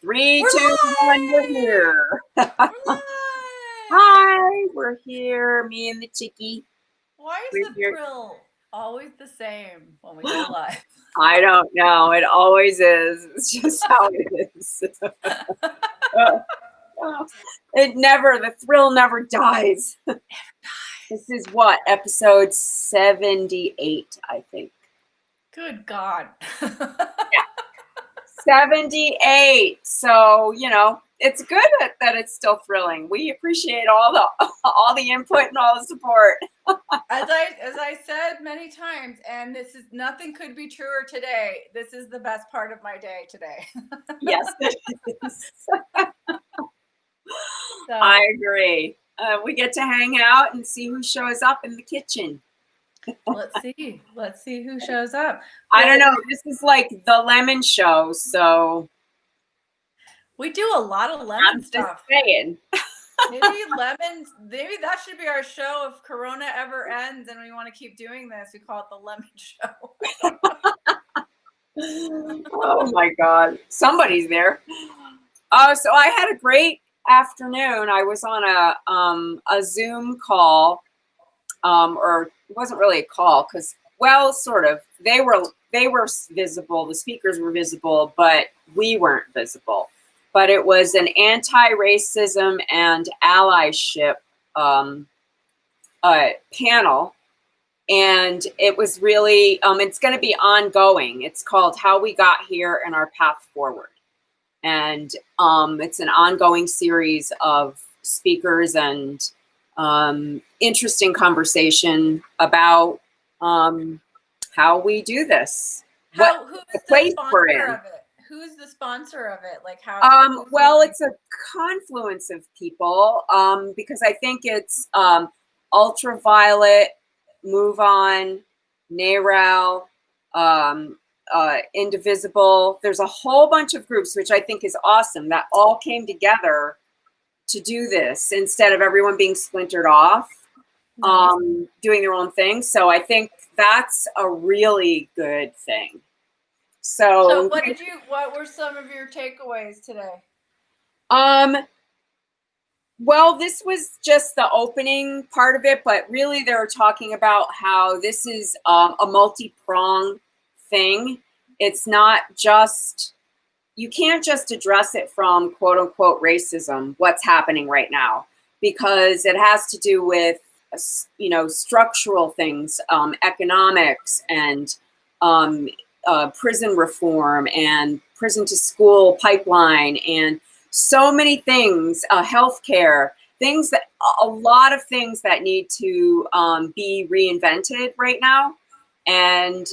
3, We're 2, 1, we're live! here. We're live! Hi, we're here, me and the chickie. Why is We're the here. thrill always the same when we go live? I don't know. It always is. It's just how it is. The thrill never dies. This is what, episode 78, I think. Good God. Yeah. 78. So, it's good that it's still thrilling. We appreciate all the input and all the support. As I said many times, and this is nothing could be truer today. This is the best part of my day today. Yes, it is. So, I agree. We get to hang out and see who shows up in the kitchen. let's see who shows up. I don't know. This is like the lemon show, so we do a lot of lemon stuff. Just saying. Maybe that should be our show if Corona ever ends and we want to keep doing this. We call it the lemon show. Oh my God. Somebody's there. Oh, so I had a great afternoon. I was on a Zoom call, or it wasn't really a call because, well, sort of. They were visible. The speakers were visible, but we weren't visible. But it was an AntiRacism and Allyship panel. And it was really, it's going to be ongoing. It's called How We Got Here and Our Path Forward. And it's an ongoing series of speakers and interesting conversation about how we do this. Who's the sponsor of it? Who's the sponsor of it? Like how? Well, it's a confluence of people because I think it's Ultraviolet, Move On, NARAL, Indivisible. There's a whole bunch of groups, which I think is awesome, that all came together to do this instead of everyone being splintered off, doing their own thing. So I think that's a really good thing. So what were some of your takeaways today? Well, this was just the opening part of it, but really they were talking about how this is a multi-pronged thing. It's not just, you can't just address it from quote unquote racism, what's happening right now, because it has to do with, structural things, economics and prison reform and prison to school pipeline and so many things, healthcare, things that a lot of things that need to be reinvented right now. And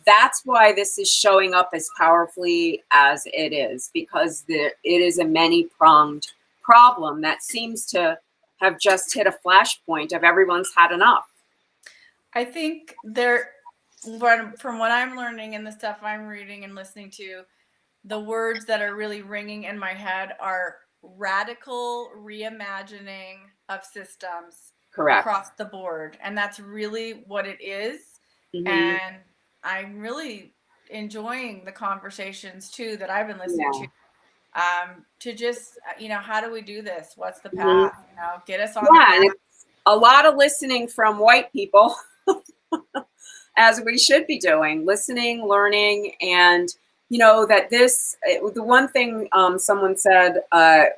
that's why this is showing up as powerfully as it is, because it is a many-pronged problem that seems to have just hit a flashpoint of everyone's had enough. I think from what I'm learning and the stuff I'm reading and listening to, the words that are really ringing in my head are radical reimagining of systems. Correct. Across the board. And that's really what it is. Mm-hmm. And I'm really enjoying the conversations too that I've been listening to just, how do we do this? What's the path? Mm-hmm. Get us on the path. It's a lot of listening from white people, as we should be doing, listening, learning, and that the one thing someone said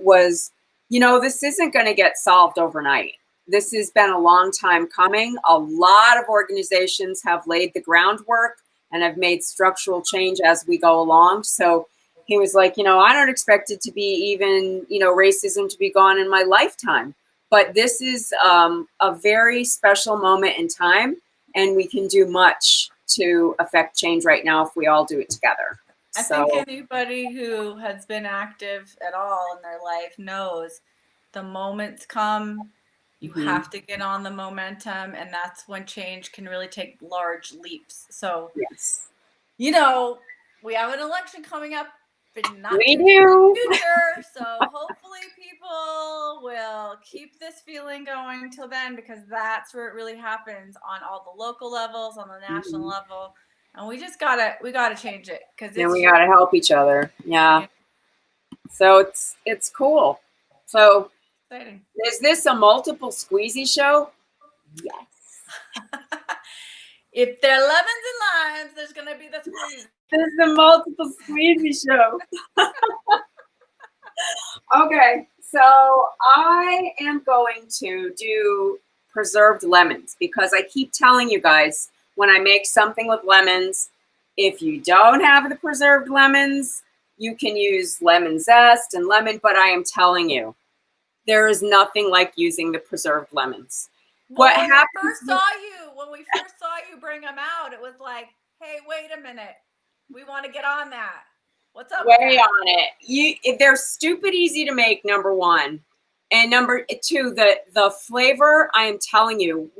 was, this isn't going to get solved overnight. This has been a long time coming. A lot of organizations have laid the groundwork and have made structural change as we go along. So he was like, I don't expect it to be even, racism to be gone in my lifetime. But this is a very special moment in time, and we can do much to affect change right now if we all do it together. I think anybody who has been active at all in their life knows the moments come, you have to get on the momentum, and that's when change can really take large leaps. So, yes, we have an election coming up, but not we do. Future. So hopefully people will keep this feeling going till then, because that's where it really happens on all the local levels, on the national level. And we gotta change it, because we gotta help each other. Yeah. So it's cool. So Exciting. is this a multiple squeezy show? Yes. If they're lemons and limes, there's gonna be the squeeze. This is a multiple squeezy show. Okay, so I am going to do preserved lemons because I keep telling you guys when I make something with lemons, if you don't have the preserved lemons, you can use lemon zest and lemon, but I am telling you, there is nothing like using the preserved lemons. Well, What when happens we first saw you bring them out, it was like, hey, wait a minute. We want to get on that. What's up with way that? on it. They're stupid easy to make, number one. And number two, the flavor, I am telling you,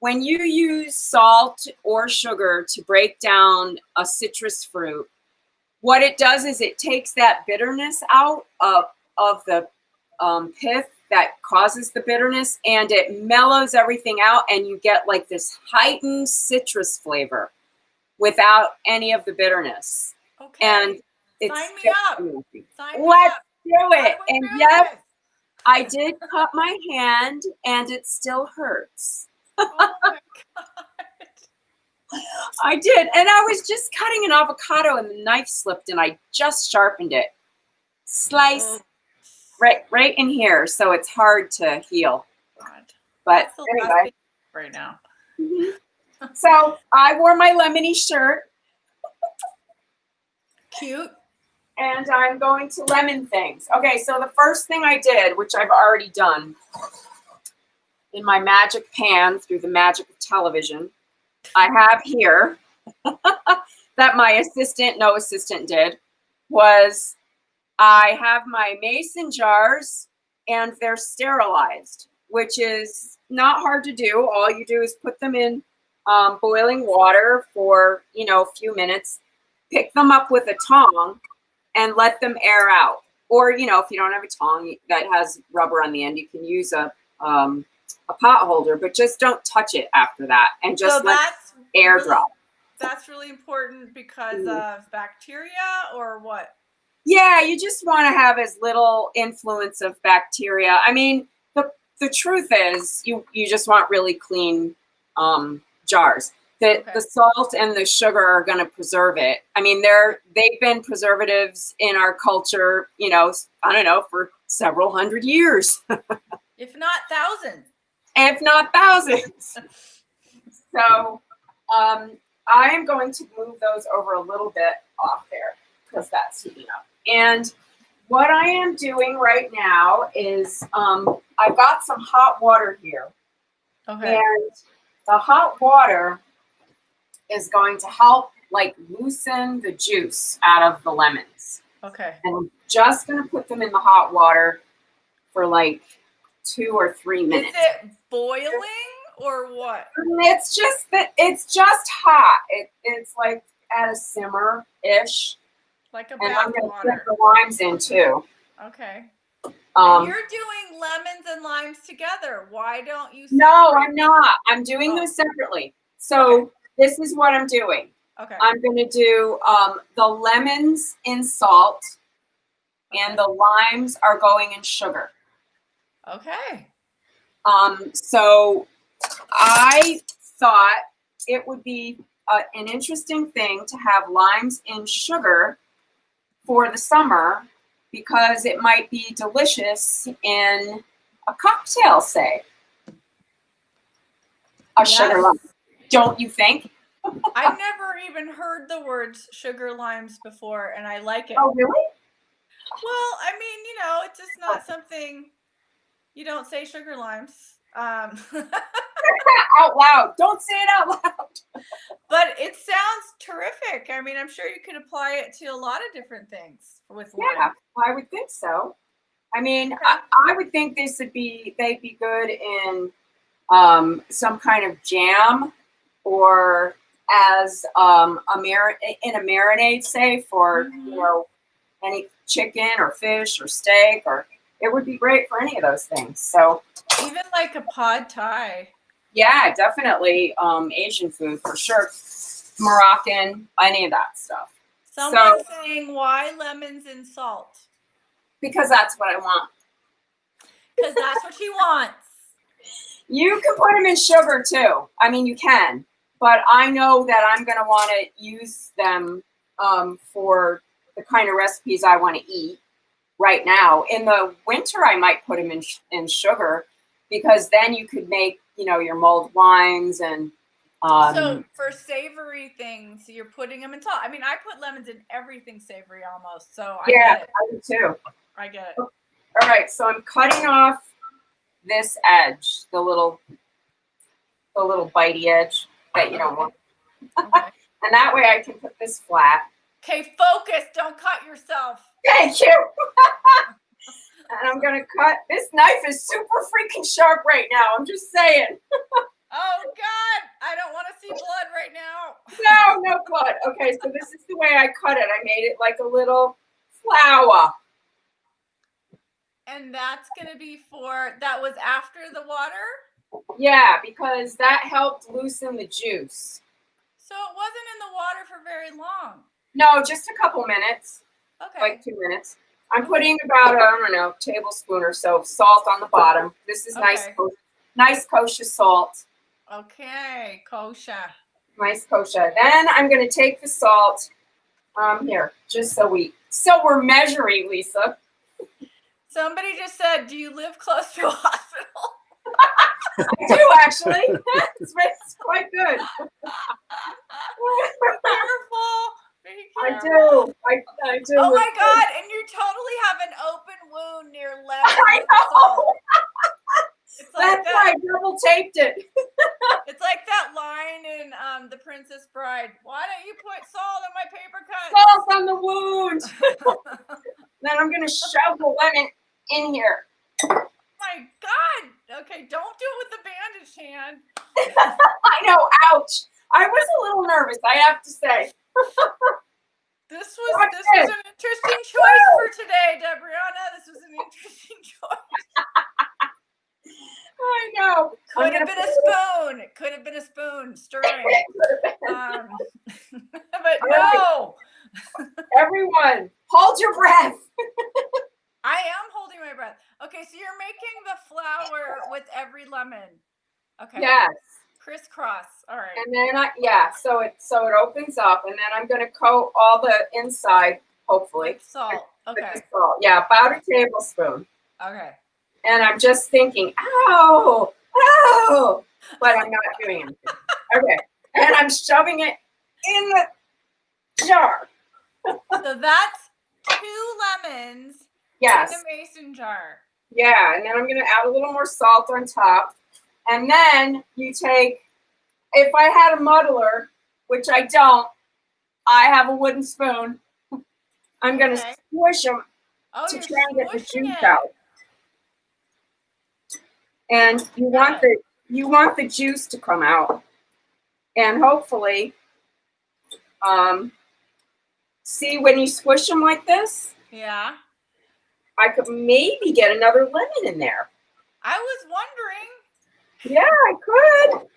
when you use salt or sugar to break down a citrus fruit, what it does is it takes that bitterness out of the pith that causes the bitterness, and it mellows everything out, and you get like this heightened citrus flavor without any of the bitterness. Okay. And it's Sign me up. Sign me Let's up. do it. And do yes, this? I did cut my hand, and it still hurts. Oh my God. I did. And I was just cutting an avocado, and the knife slipped, and I just sharpened it. Slice right in here, so it's hard to heal. God. But That's the last anyway. thing right now. So I wore my lemony shirt. Cute. And I'm going to lemon things. Okay, so the first thing I did, which I've already done in my magic pan through the magic of television, I have here that my no assistant did, was I have my mason jars, and they're sterilized, which is not hard to do. All you do is put them in boiling water for, a few minutes, pick them up with a tong, and let them air out. Or, if you don't have a tong that has rubber on the end, you can use a pot holder, but just don't touch it after that, and just let air drop. That's really important because of bacteria or what? Yeah, you just want to have as little influence of bacteria. I mean, the truth is you just want really clean jars. The salt and the sugar are going to preserve it. I mean, they've been preservatives in our culture, I don't know, for several hundred years. If not thousands. If not thousands. So I am going to move those over a little bit off there because that's heating up. And what I am doing right now is I've got some hot water here. Okay. And the hot water is going to help loosen the juice out of the lemons. Okay. And I'm just going to put them in the hot water for 2 or 3 minutes. Is it boiling or what? It's just hot. It's at a simmer-ish. Like a and bath I'm going to water. put the limes in too. Okay. Um, You're doing lemons and limes together. Why don't you? No, I'm not. I'm doing those separately. So this is what I'm doing. Okay. I'm going to do the lemons in salt, and the limes are going in sugar. Okay. So I thought it would be an interesting thing to have limes in sugar for the summer because it might be delicious in a cocktail, say. Sugar lime. Don't you think? I've never even heard the words sugar limes before, and I like it. Oh, really? Well, I mean, it's just not something you don't say sugar limes. Out loud. Don't say it out loud. But it sounds terrific. I mean, I'm sure you could apply it to a lot of different things with lime. Yeah, I would think so. I mean, I would think they'd be good in some kind of jam or as in a marinade, say, for any chicken or fish or steak, or it would be great for any of those things. So even like a pad thai. Yeah, definitely Asian food for sure. Moroccan, any of that stuff. Someone's saying, why lemons and salt? Because that's what I want. Because that's what she wants. You can put them in sugar too. I mean, you can, but I know that I'm going to want to use them for the kind of recipes I want to eat right now. In the winter, I might put them in sugar, because then you could make, your mulled wines and. So for savory things, you're putting them in salt. I mean, I put lemons in everything savory almost. So I get it. I do too. I get it. All right, so I'm cutting off this edge, the little bitey edge that you don't want. Okay. And that way I can put this flat. Okay, focus. Don't cut yourself. Thank you. And I'm going to cut. This knife is super freaking sharp right now. I'm just saying. Oh, God. I don't want to see blood right now. No blood. Okay, so this is the way I cut it. I made it like a little flower. And that's going to be that was after the water? Yeah, because that helped loosen the juice. So it wasn't in the water for very long? No, just a couple minutes. Okay. Like 2 minutes. I'm putting about, a tablespoon or so of salt on the bottom. This is nice kosher salt. Okay, kosher. Nice kosher. Then I'm going to take the salt here, just so we're measuring, Lisa. Somebody just said, do you live close to a hospital? I do, actually. It's quite good. Be careful. I do. I do. Oh my God! And you totally have an open wound near lemon. I know. Like that's why I double taped it. It's like that line in The Princess Bride. Why don't you put salt on my paper cut? Salt on the wound. Then I'm gonna shove the lemon in here. My God! Okay, don't do it with the bandaged hand. I know. Ouch! I was a little nervous, I have to say. This was an interesting choice for today, Debriana. This was an interesting choice. I know. Could have been a spoon. It could have been a spoon stirring. But no. Everyone, hold your breath. I am holding my breath. Okay, so you're making the flour with every lemon. Okay. Yes. Crisscross. All right. And then so it opens up, and then I'm going to coat all the inside, hopefully. With salt. Okay. With salt. Yeah, about a tablespoon. Okay. And I'm just thinking, ow, but I'm not doing anything. Okay. And I'm shoving it in the jar. So that's 2 lemons in the mason jar. Yeah, and then I'm going to add a little more salt on top. And then you take, if I had a muddler, which I don't, I have a wooden spoon. I'm going to squish them to try and get the juice out. And you want the juice to come out. And hopefully, see, when you squish them like this, yeah, I could maybe get another lemon in there. I was wondering. Yeah, I could.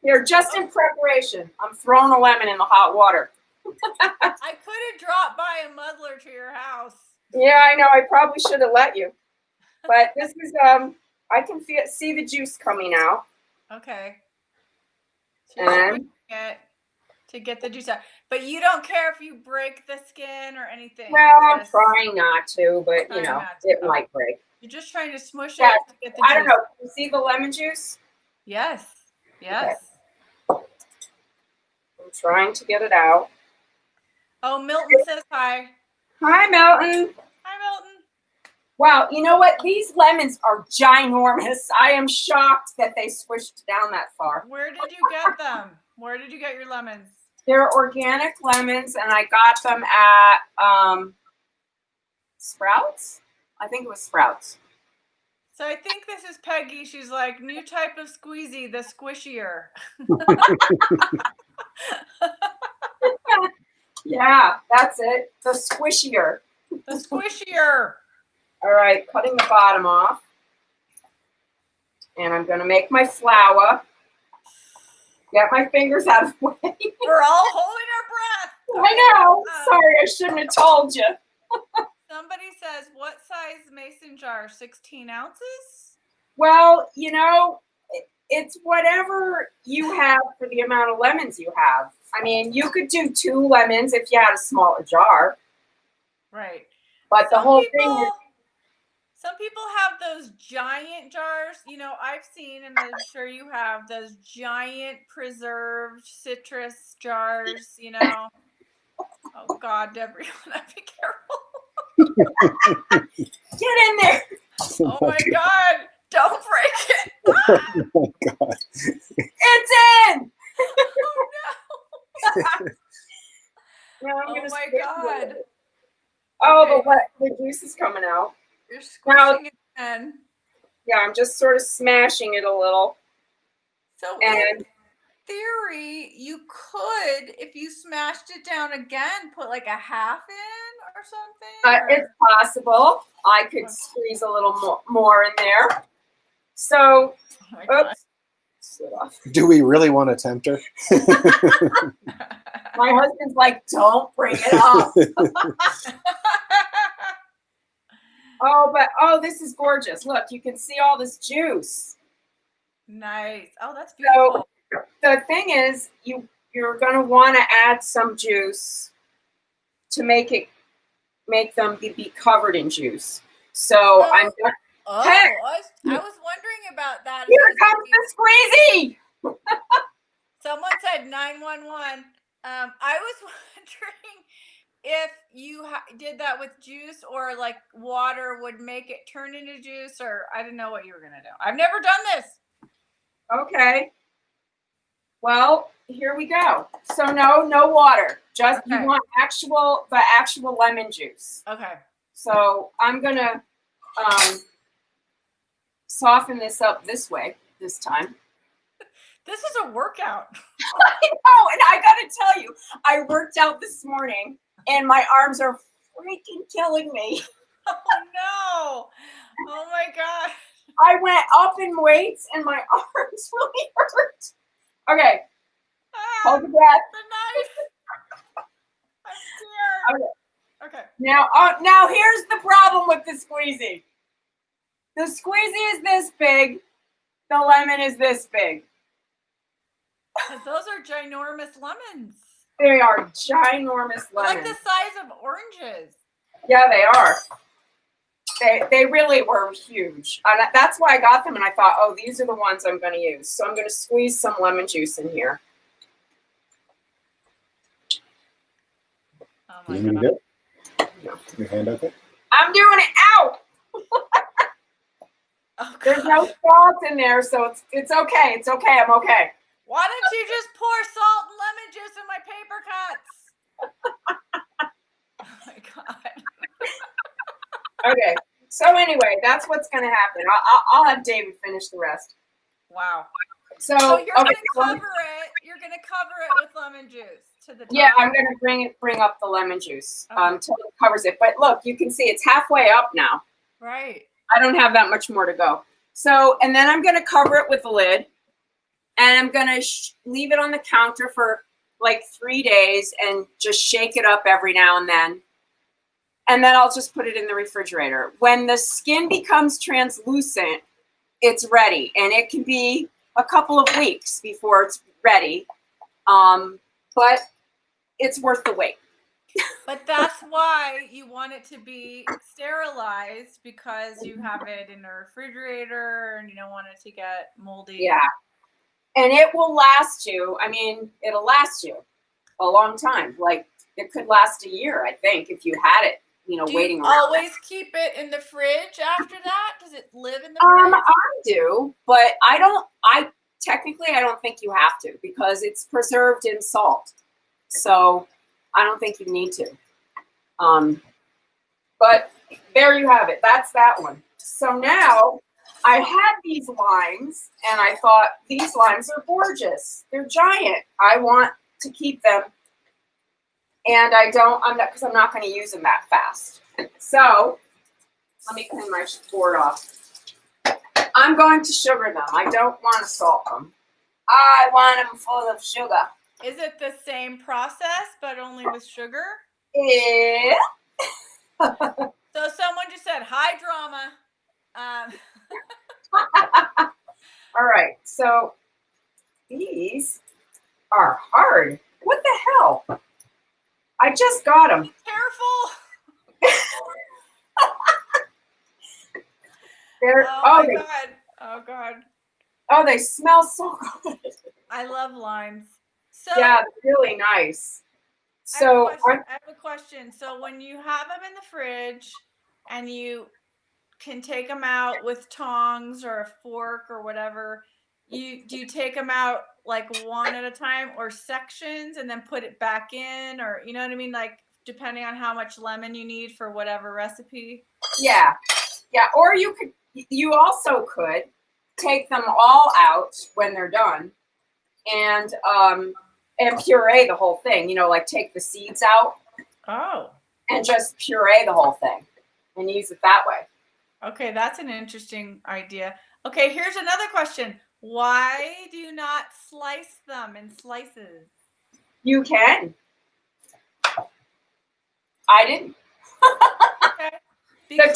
Here, just in preparation, I'm throwing a lemon in the hot water. I could have dropped by a muddler to your house. Yeah, I know. I probably should have let you. But this is, I can see the juice coming out. Okay. So and to get the juice out. But you don't care if you break the skin or anything. Well, I'm trying not to, but, it might break. You're just trying to smush it to get the juice. I don't know. You see the lemon juice? Yes. Yes. Okay. I'm trying to get it out. Oh, Milton says hi. Hi, Milton. Hi, Milton. Wow, you know what? These lemons are ginormous. I am shocked that they squished down that far. Where did you get them? Where did you get your lemons? They're organic lemons, and I got them at Sprouts. I think it was Sprouts. So I think this is Peggy. She's like, new type of squeezy, the squishier. Yeah, that's it. The squishier. The squishier. All right, cutting the bottom off. And I'm going to make my flour. Get my fingers out of the way. We're all holding our breath. I know. Sorry, I shouldn't have told you. Somebody says, what size mason jar? 16 ounces? Well, it's whatever you have for the amount of lemons you have. I mean, you could do 2 lemons if you had a smaller jar. Right. But the whole thing is, some people have those giant jars. I've seen, and I'm sure you have, those giant preserved citrus jars, Oh, God, Deborah, you want to be careful. Get in there. Oh, my God. Don't break it. Ah! Oh, my God. It's in. Oh, no. Oh, my God. Oh, Okay. but what? The juice is coming out. You're squishing it again. Yeah, I'm just sort of smashing it a little. So in theory, you could, if you smashed it down again, put like a half in or something? It's possible. I could squeeze a little more in there. So, oops. Slid off. Do we really want to tempt her? My husband's like, don't bring it up. Oh, this is gorgeous. Look, you can see all this juice. Nice. Oh, that's beautiful. So the thing is, you're going to want to add some juice to make them be covered in juice. So I'm going to... I was wondering about that. Here comes the squeezy. Someone said 911. I was wondering if you did that with juice, or like water would make it turn into juice, or I didn't know what you were gonna do. I've never done this. Okay. Well, here we go. So no water. Just you want the actual lemon juice. Okay. So I'm gonna soften this up this way this time. This is a workout. I know, and I gotta tell you, I worked out this morning, and my arms are freaking killing me. Oh no! Oh my God! I went up in weights, and my arms really hurt. Okay, hold the breath. The knife. I'm scared. Okay. Now here's the problem with the squeezy. The squeezy is this big. The lemon is this big. Those are ginormous lemons. They are ginormous lemons. Like the size of oranges. Yeah, they are. They really were huge. And that's why I got them, and I thought, oh, these are the ones I'm going to use. So I'm going to squeeze some lemon juice in here. Oh my God. God. Your hand okay? I'm doing it. Ow! Oh, there's no salt in there, so it's okay. It's okay. I'm okay. Why don't you just pour salt and lemon juice in my paper cuts? Oh my God. Okay. So anyway, that's what's going to happen. I'll have David finish the rest. Wow. So you're going to cover it. You're going to cover it with lemon juice to the top. Yeah, I'm going to bring up the lemon juice until it covers it. But look, you can see it's halfway up now. Right. I don't have that much more to go. So, and then I'm going to cover it with the lid, and I'm going to leave it on the counter for like 3 days and just shake it up every now and then. And then I'll just put it in the refrigerator. When the skin becomes translucent, it's ready, and it can be a couple of weeks before it's ready. But it's worth the wait. But that's why you want it to be sterilized, because you have it in the refrigerator and you don't want it to get moldy. Yeah. And it will last you. I mean, it'll last you a long time. Like, it could last a year, I think, if you had it, waiting around. Always keep it in the fridge after that? Does it live in the fridge? I do, but I don't think you have to, because it's preserved in salt. So I don't think you need to. But there you have it. That's that one. So now I had these limes, and I thought, these limes are gorgeous. They're giant. I want to keep them. And because I'm not going to use them that fast. So let me clean my board off. I'm going to sugar them. I don't want to salt them. I want them full of sugar. Is it the same process, but only with sugar? Yeah. So someone just said, hi, drama. All right. So these are hard. What the hell? I just got them. Be careful. They're, Oh my God. Oh God. Oh, they smell so good. I love limes. So Yeah, really nice. I So have a question. So when you have them in the fridge and you can take them out with tongs or a fork or whatever, do you take them out like one at a time or sections and then put it back in, or you know what I mean? Like depending on how much lemon you need for whatever recipe. yeah. Or you also could take them all out when they're done and puree the whole thing, like take the seeds out. Oh. And just puree the whole thing and use it that way. Okay, that's an interesting idea. Okay, here's another question. Why do you not slice them in slices? You can. I didn't. Okay. Because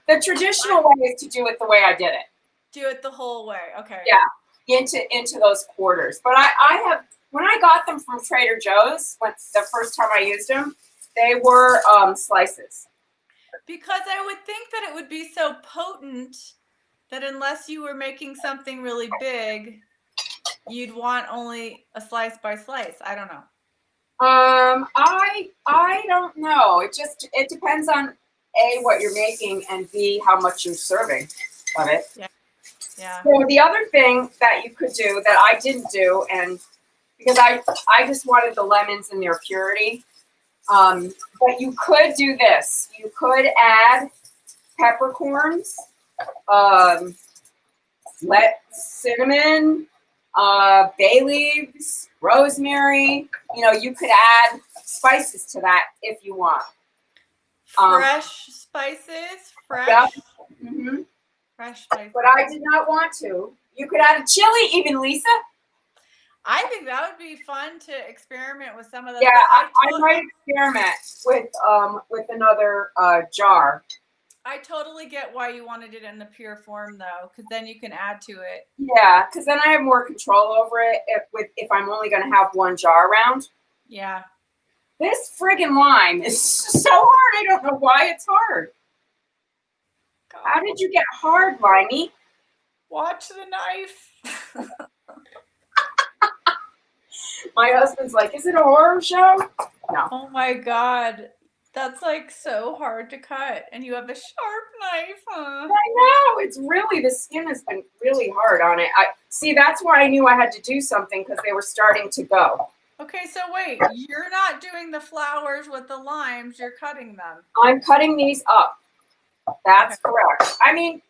the traditional way is to do it the way I did it. Do it the whole way. Okay. Yeah, into those quarters. But I have, when I got them from Trader Joe's, the first time I used them, they were slices. Because I would think that it would be so potent that unless you were making something really big, you'd want only a slice by slice. I don't know. I don't know. It depends on A, what you're making, and B, how much you're serving of it. Yeah. So the other thing that you could do that I didn't do, and because I just wanted the lemons in their purity, but you could do this. You could add peppercorns, cinnamon, bay leaves, rosemary. You could add spices to that if you want. Fresh spices, fresh. Yeah. Mm-hmm. Fresh spices. But I did not want to. You could add a chili, even, Lisa. I think that would be fun to experiment with some of those. Yeah, I might experiment with another jar. I totally get why you wanted it in the pure form, though, because then you can add to it. Yeah, because then I have more control over it if I'm only going to have one jar around. Yeah. This friggin' lime is so hard. I don't know why it's hard. God. How did you get hard, Limey? Watch the knife. My husband's like, is it a horror show? No. Oh my God. That's like so hard to cut. And you have a sharp knife, huh? I know. It's really, the skin has been really hard on it. See, that's why I knew I had to do something, because they were starting to go. Okay, so wait, you're not doing the flowers with the limes, you're cutting them. I'm cutting these up. That's correct. I mean,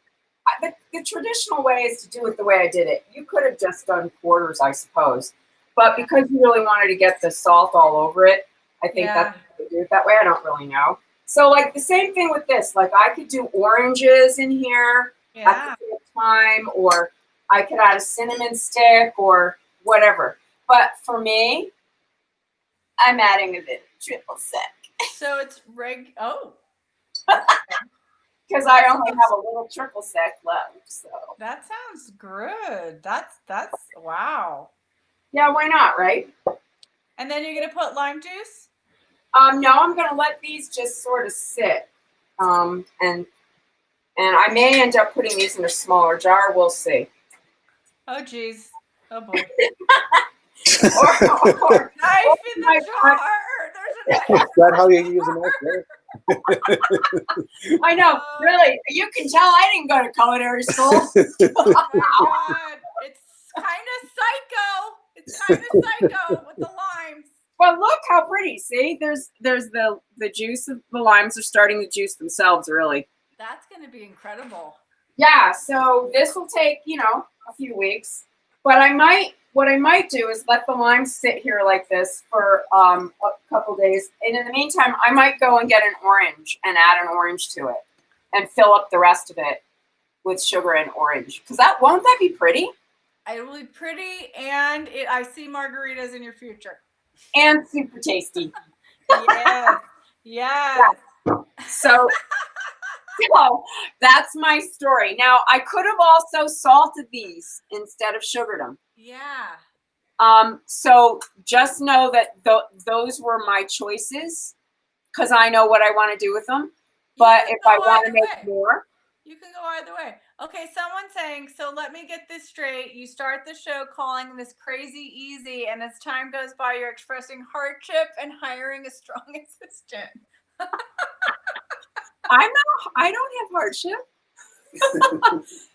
the traditional way is to do it the way I did it. You could have just done quarters, I suppose. But because you really wanted to get the salt all over it, I think that's what you do it that way. I don't really know. So, like, the same thing with this. Like, I could do oranges in here at the same time, or I could add a cinnamon stick or whatever. But for me, I'm adding a bit of triple sec. So it's oh. Because I only have a little triple sec left. So that sounds good. That's wow. Yeah, why not, right? And then you're gonna put lime juice? No, I'm gonna let these just sort of sit. And I may end up putting these in a smaller jar. We'll see. Oh geez. Oh boy. or knife in the jar. There's a knife. Is that how you use a knife? I know, really. You can tell I didn't go to culinary school. Oh my God. It's kind of psycho. It's kind of psycho with the limes. Well, look how pretty. See, there's the juice of the limes are starting to juice themselves, really. That's going to be incredible. Yeah, so this will take, a few weeks. But what I might do is let the limes sit here like this for a couple days. And in the meantime, I might go and get an orange and add an orange to it and fill up the rest of it with sugar and orange. Because won't that be pretty? It will be pretty, and I see margaritas in your future. And super tasty. Yes. Yes. So that's my story. Now, I could have also salted these instead of sugared them. Yeah. So just know that those were my choices because I know what I want to do with them. But if I want to make more, you can go either way. Okay, someone's saying, so let me get this straight. You start the show calling this crazy easy, and as time goes by, you're expressing hardship and hiring a strong assistant. I don't have hardship.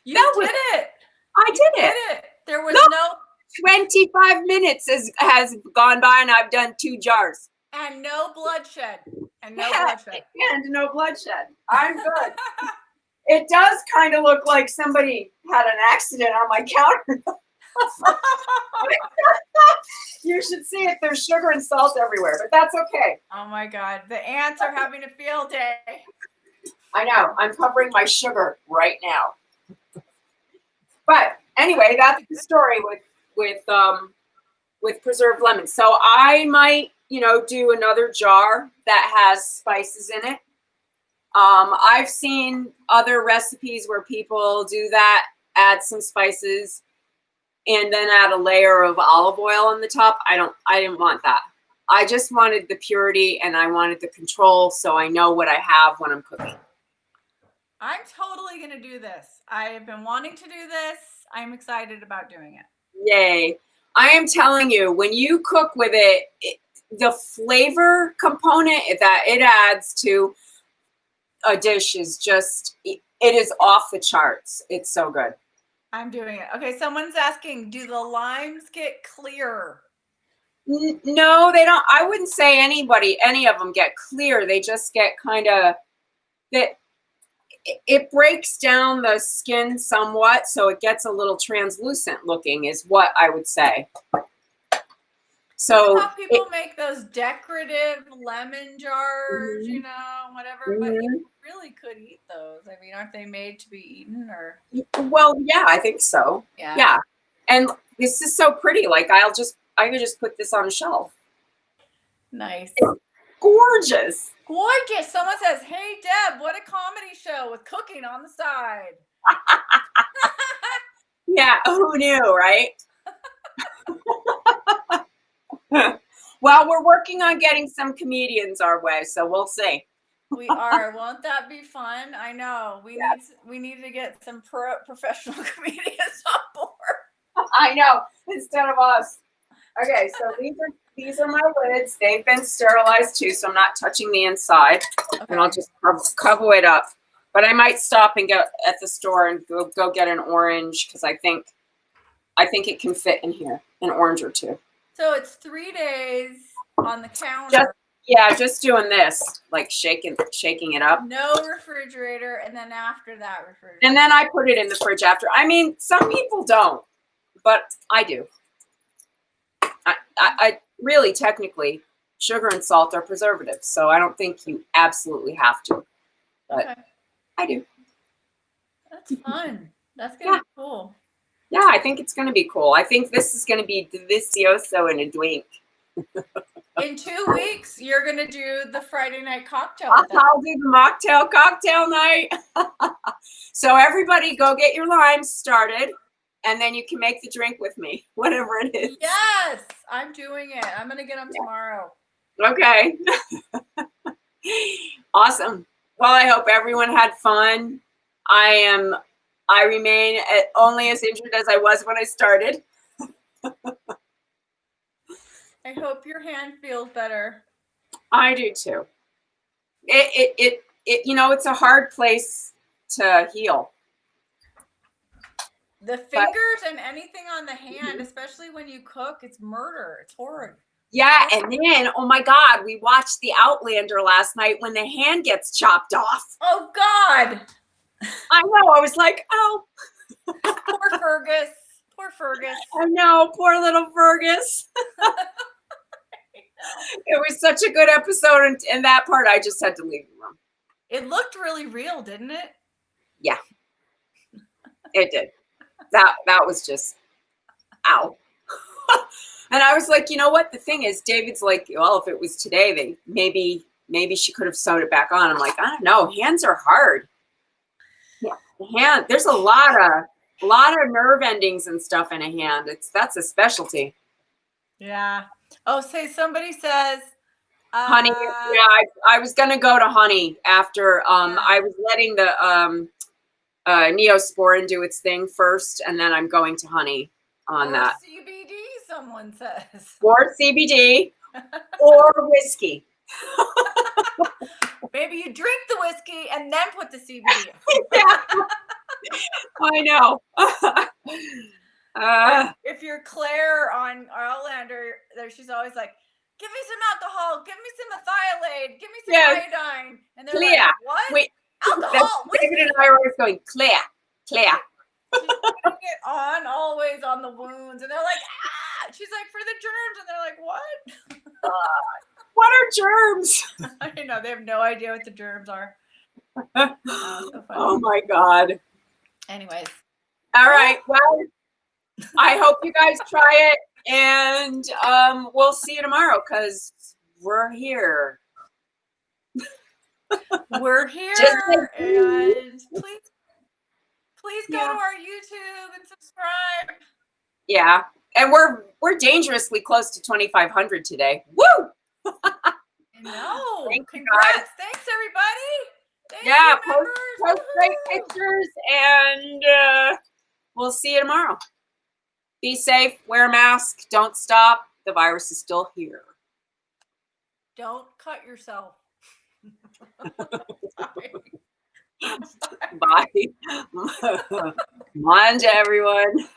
You did it. I did it. There was no 25 minutes has gone by and I've done 2 jars. And no bloodshed. And no bloodshed. And no bloodshed. I'm good. It does kind of look like somebody had an accident on my counter. You should see it. There's sugar and salt everywhere, but that's okay. Oh my God. The ants are having a field day. I know. I'm covering my sugar right now. But anyway, that's the story with preserved lemons. So I might, do another jar that has spices in it. I've seen other recipes where people do that, add some spices, and then add a layer of olive oil on the top. I didn't want that. I just wanted the purity and I wanted the control so I know what I have when I'm cooking. I'm totally going to do this. I have been wanting to do this. I'm excited about doing it. Yay. I am telling you, when you cook with it, the flavor component that it adds to a dish is just, it is off the charts. It's so good. I'm doing it. Okay, someone's asking, do the limes get clear? No, they don't. I wouldn't say any of them get clear. They just get kind of, it breaks down the skin somewhat, so it gets a little translucent looking is what I would say. So how people make those decorative lemon jars, whatever, but you really could eat those. I mean, aren't they made to be eaten or? Well, yeah, I think so. Yeah. And this is so pretty. Like I could just put this on a shelf. Nice. It's gorgeous. Gorgeous. Someone says, hey, Deb, what a comedy show with cooking on the side. Yeah, who knew, right? Well, we're working on getting some comedians our way, so we'll see. We are. Won't that be fun? I know. We need to get some professional comedians on board. I know, instead of us. Okay, so these are my lids. They've been sterilized too, so I'm not touching the inside. Okay. And I'll just cover it up. But I might stop and go at the store and go get an orange because I think it can fit in here, an orange or 2. So it's 3 days on the counter. Just doing this, like shaking it up. No refrigerator, and then after that, refrigerator. And then I put it in the fridge after. I mean, some people don't, but I do. I really, technically, sugar and salt are preservatives, so I don't think you absolutely have to. But okay. I do. That's fun. That's gonna be cool. Yeah, I think it's going to be cool. I think this is going to be delicioso in a drink. In 2 weeks, you're going to do the Friday night cocktail. I'll do the mocktail cocktail night. So everybody go get your limes started, and then you can make the drink with me, whatever it is. Yes, I'm doing it. I'm going to get them tomorrow. Okay. Awesome. Well, I hope everyone had fun. I remain only as injured as I was when I started. I hope your hand feels better. I do too. It it's a hard place to heal. The fingers and anything on the hand, especially when you cook, it's murder. It's horrid. Yeah, and then, oh my God, we watched The Outlander last night when the hand gets chopped off. Oh God. I know. I was like, oh. Poor Fergus. Poor Fergus. I know. Poor little Fergus. It was such a good episode. And that part, I just had to leave the room. It looked really real, didn't it? Yeah. It did. That was just, ow. And I was like, you know what? The thing is, David's like, well, if it was today, they maybe she could have sewed it back on. I'm like, I don't know. Hands are hard. Yeah, there's a lot of nerve endings and stuff in a hand. That's a specialty. Yeah. Oh, somebody says, Honey, yeah, I was gonna go to honey after I was letting the Neosporin do its thing first, and then I'm going to honey on that. CBD, someone says. Or CBD or whiskey. Maybe you drink the whiskey and then put the CBD. Yeah. I know. If you're Claire on Outlander, she's always like, give me some alcohol, give me some methylate, give me some iodine. And they're Claire. like, what? Wait, alcohol, David and I are always going, Claire. She's putting it on, always on the wounds. And they're like, ah! She's like, for the germs. And they're like, what? What are germs? I know, they have no idea what the germs are. Oh my God. Anyways. All right. Well, I hope you guys try it, and we'll see you tomorrow because we're here. We're here, and please go to our YouTube and subscribe. Yeah, and we're dangerously close to 2,500 today. Woo! No, congrats! Thanks, everybody. Yeah, post great pictures, and we'll see you tomorrow. Be safe, wear a mask, don't stop. The virus is still here. Don't cut yourself. Bye. Come on to everyone.